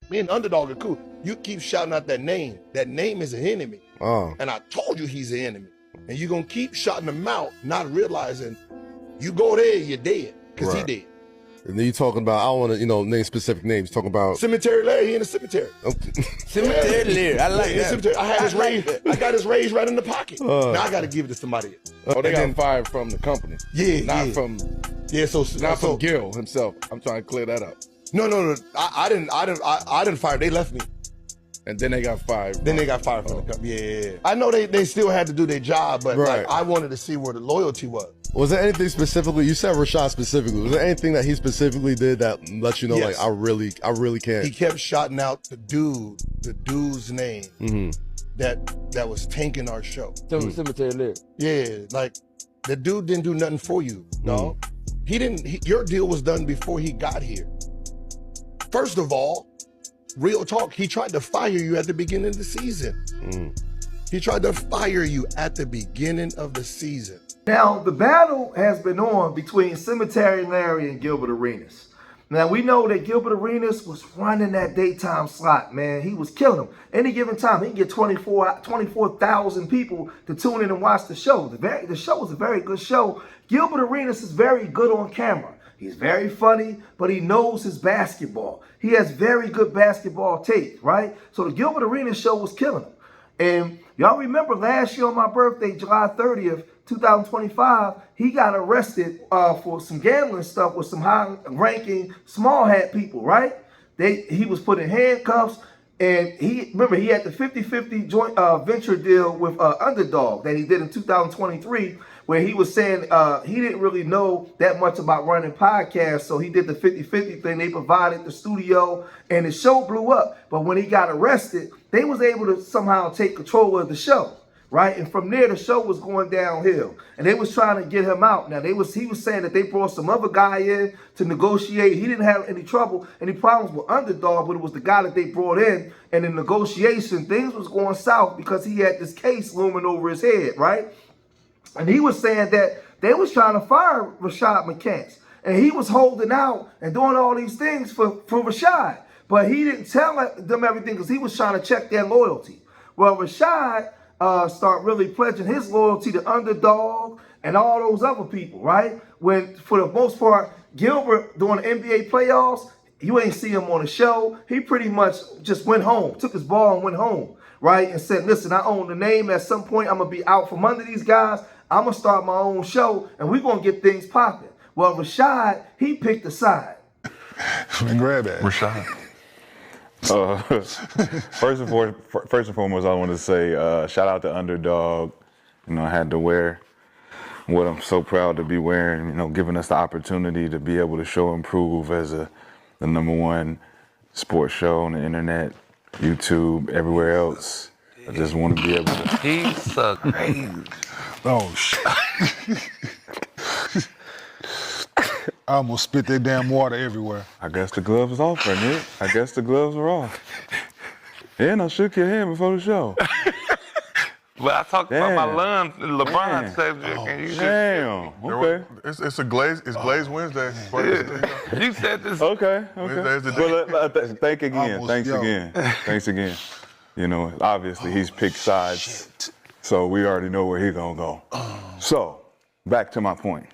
Me and Underdog are cool. You keep shouting out that name. That name is an enemy. And I told you he's an enemy. And you're going to keep shouting him out, not realizing you go there, you're dead. Because he dead. And then you talking about, I don't want to, name specific names. Talking about Cemetery Larry, he in the cemetery. Cemetery Larry, I like that. Cemetery. I got his raise right in the pocket. Now I got to give it to somebody else. Oh, they got fired from the company. Not from Gil himself. I'm trying to clear that up. No. I didn't fire. They left me. And then they got fired. Then they got fired from the company. Yeah. I know they still had to do their job, but like, I wanted to see where the loyalty was. Was there anything specifically, you said Rashad specifically, was there anything that he specifically did that lets you know, like, I really can't? He kept shouting out the dude's name that was tanking our show. Cemetery Larry. Yeah, like, the dude didn't do nothing for you, dog. Your deal was done before he got here. First of all, real talk, he tried to fire you at the beginning of the season. He tried to fire you at the beginning of the season. Now, the battle has been on between Cemetery Larry and Gilbert Arenas. Now, we know that Gilbert Arenas was running that daytime slot, man. He was killing them. Any given time, he can get 24,000 people to tune in and watch the show. The show was a very good show. Gilbert Arenas is very good on camera. He's very funny, but he knows his basketball. He has very good basketball tape, right? So the Gilbert Arenas show was killing him. And y'all remember last year on my birthday, July 30th, 2025, he got arrested for some gambling stuff with some high-ranking small hat people, right? He was put in handcuffs, and he had the 50-50 joint venture deal with Underdog that he did in 2023, where he was saying he didn't really know that much about running podcasts, so he did the 50-50 thing. They provided the studio, and the show blew up. But when he got arrested, they was able to somehow take control of the show, right? And from there, the show was going downhill, and they was trying to get him out. Now, he was saying that they brought some other guy in to negotiate. He didn't have any trouble, any problems with Underdog, but it was the guy that they brought in, and in negotiation, things was going south because he had this case looming over his head, right? And he was saying that they was trying to fire Rashad Mcants, and he was holding out and doing all these things for Rashad. But he didn't tell them everything because he was trying to check their loyalty. Well, Rashad started really pledging his loyalty to Underdog and all those other people, right? When, for the most part, Gilbert, during the NBA playoffs, you ain't see him on the show. He pretty much just went home, took his ball and went home, right? And said, listen, I own the name. At some point, I'm going to be out from under these guys. I'm going to start my own show, and we're going to get things popping. Well, Rashad, he picked a side. Grab that. Rashad. First and foremost, I want to say shout out to Underdog. I had to wear what I'm so proud to be wearing, giving us the opportunity to be able to show and prove as the #1 sports show on the internet, YouTube, everywhere else. I just want to be able to. He's so crazy. Oh, shit. I almost spit that damn water everywhere. I guess the gloves was off, right, Nick? I guess the gloves were off. And I shook your hand before the show. But I talked about my lungs, LeBron subject, and you Damn. Okay. It's Glaze Wednesday. Yeah. You said this. Okay. Wednesday's the day. Well, Thanks again. Obviously he's picked sides, so we already know where he's gonna go. So, back to my point.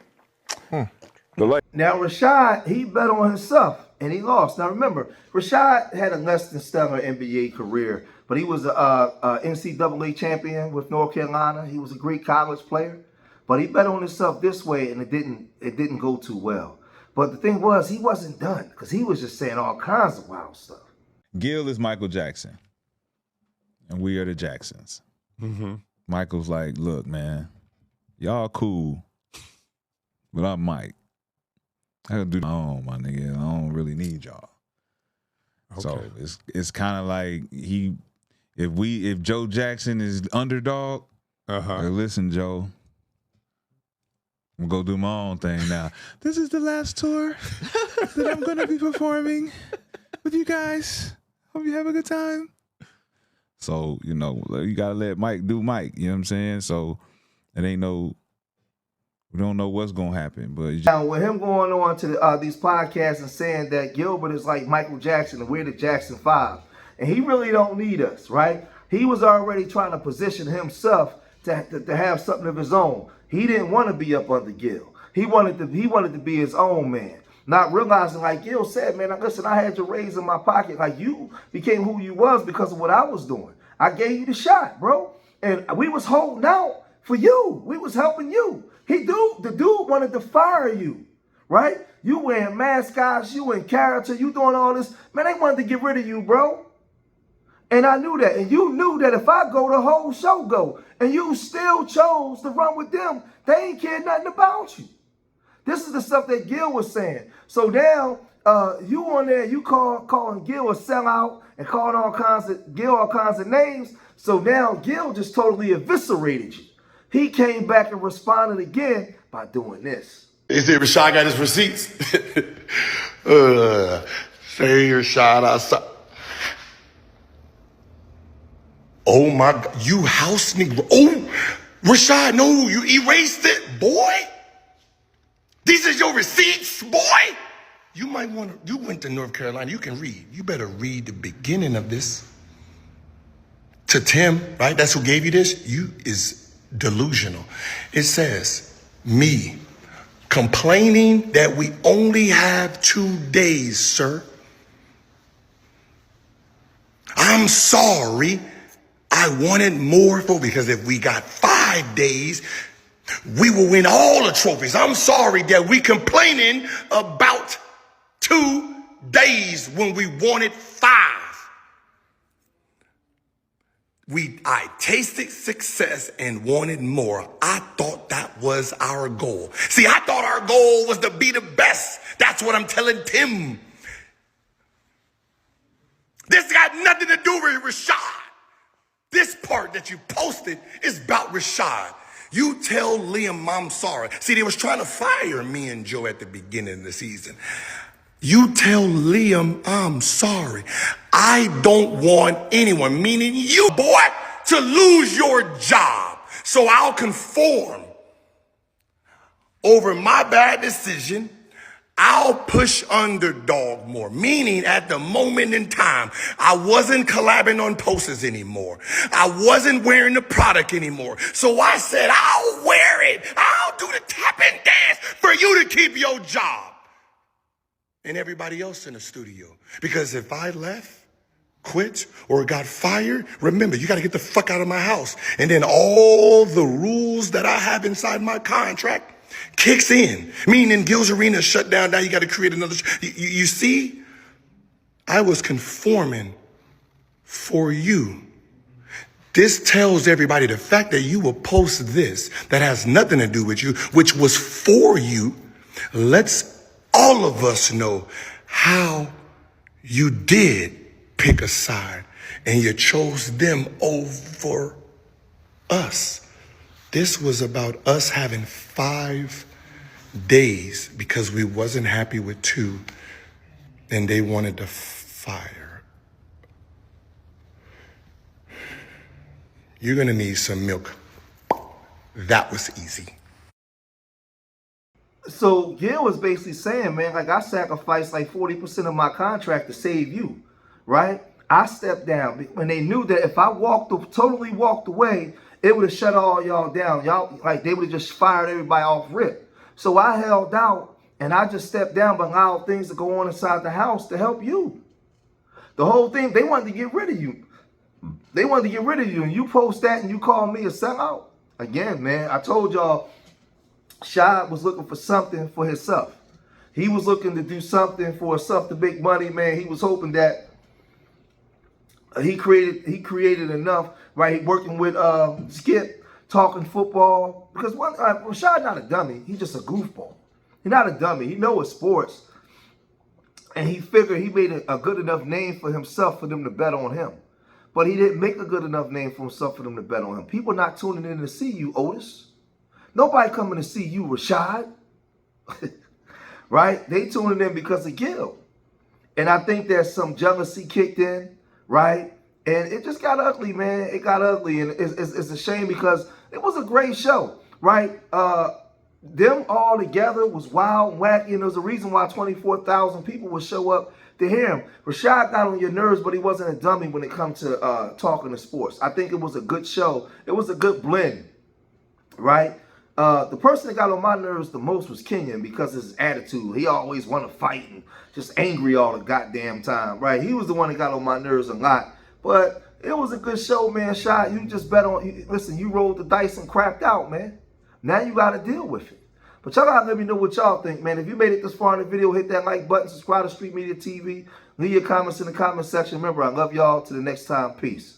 Now, Rashad, he bet on himself, and he lost. Now, remember, Rashad had a less than stellar NBA career, but he was a NCAA champion with North Carolina. He was a great college player, but he bet on himself this way, and it didn't go too well. But the thing was, he wasn't done, because he was just saying all kinds of wild stuff. Gil is Michael Jackson, and we are the Jacksons. Michael's like, look, man, y'all cool, but I'm Mike. I gotta do my own, my nigga. I don't really need y'all. Okay. So it's kind of like if Joe Jackson is Underdog, like, listen, Joe, I'm gonna go do my own thing now. This is the last tour that I'm gonna be performing with you guys. Hope you have a good time. So, you gotta let Mike do Mike, you know what I'm saying? So it ain't no We don't know what's gonna happen, but now with him going on to these podcasts and saying that Gilbert is like Michael Jackson and we're the Jackson 5, and he really don't need us, right? He was already trying to position himself to have something of his own. He didn't want to be up under Gil. He wanted to be his own man. Not realizing, like Gil said, man, listen, I had your raise in my pocket. Like, you became who you was because of what I was doing. I gave you the shot, bro. And we was holding out for you. We was helping you. The dude wanted to fire you, right? You wearing mascots, you in character, you doing all this. Man, they wanted to get rid of you, bro. And I knew that. And you knew that if I go, the whole show go. And you still chose to run with them. They ain't cared nothing about you. This is the stuff that Gil was saying. So now you on there, you calling Gil a sellout and calling Gil all kinds of names. So now Gil just totally eviscerated you. He came back and responded again by doing this. They say Rashad got his receipts. Say Rashad outside. Oh my God, you house nigga. Oh, Rashad, no, you erased it, boy. These are your receipts, boy. You might want to, you went to North Carolina, you can read. You better read the beginning of this. To Tim, right? That's who gave you this. You is delusional. It says, me complaining that we only have 2 days, sir. I'm sorry. I wanted more because if we got 5 days, we will win all the trophies. I'm sorry that we complaining about 2 days when we wanted 5. I tasted success and wanted more. I thought that was our goal. See, I thought our goal was to be the best. That's what I'm telling Tim. This got nothing to do with Rashad. This part that you posted is about Rashad. You tell Liam I'm sorry. See, they was trying to fire me and Joe at the beginning of the season. You tell Liam I'm sorry. I don't want anyone, meaning you, boy, to lose your job. So I'll conform. Over my bad decision, I'll push Underdog more, meaning at the moment in time, I wasn't collabing on posters anymore. I wasn't wearing the product anymore. So I said, I'll wear it. I'll do the tap and dance for you to keep your job. And everybody else in the studio. Because if I left, quit, or got fired, remember, you got to get the fuck out of my house. And then all the rules that I have inside my contract kicks in, meaning Gil's Arena is shut down. Now you got to create another. You see, I was conforming for you. This tells everybody the fact that you will post this that has nothing to do with you, which was for you. Let's all of us know how you did pick a side and you chose them over us. This was about us having 5 days because we wasn't happy with 2 and they wanted to fire. You're gonna need some milk. That was easy. So Gil was basically saying, man, like I sacrificed like 40% of my contract to save you, right? I stepped down when they knew that if I totally walked away, it would have shut all y'all down. Y'all, like they would have just fired everybody off rip. So I held out and I just stepped down but allowed things to go on inside the house to help you. The whole thing, they wanted to get rid of you. They wanted to get rid of you. And you post that and you call me a sellout? Again, man, I told y'all, Rashad was looking for something for himself. He was looking to do something for himself to make money, man. He was hoping that he created enough, right? Working with Skip, talking football. Because Rashad not a dummy. He's just a goofball. He's not a dummy. He knows sports. And he figured he made a good enough name for himself for them to bet on him. But he didn't make a good enough name for himself for them to bet on him. People not tuning in to see you, Otis. Nobody coming to see you, Rashad. Right? They tuning in because of Gil. And I think there's some jealousy kicked in, right? And it just got ugly, man. It got ugly. And it's a shame because it was a great show, right? them all together was wild and wacky, and there's a reason why 24,000 people would show up to hear him. Rashad got on your nerves, but he wasn't a dummy when it comes to talking to sports. I think it was a good show. It was a good blend, right? The person that got on my nerves the most was Kenyon because of his attitude. He always want to fight and just angry all the goddamn time, right? He was the one that got on my nerves a lot. But it was a good show, man. Shot, you just bet on, listen, you rolled the dice and crapped out, man. Now you got to deal with it. But y'all got to let me know what y'all think, man. If you made it this far in the video, hit that like button, subscribe to Street Media TV, leave your comments in the comment section. Remember, I love y'all. Till the next time, peace.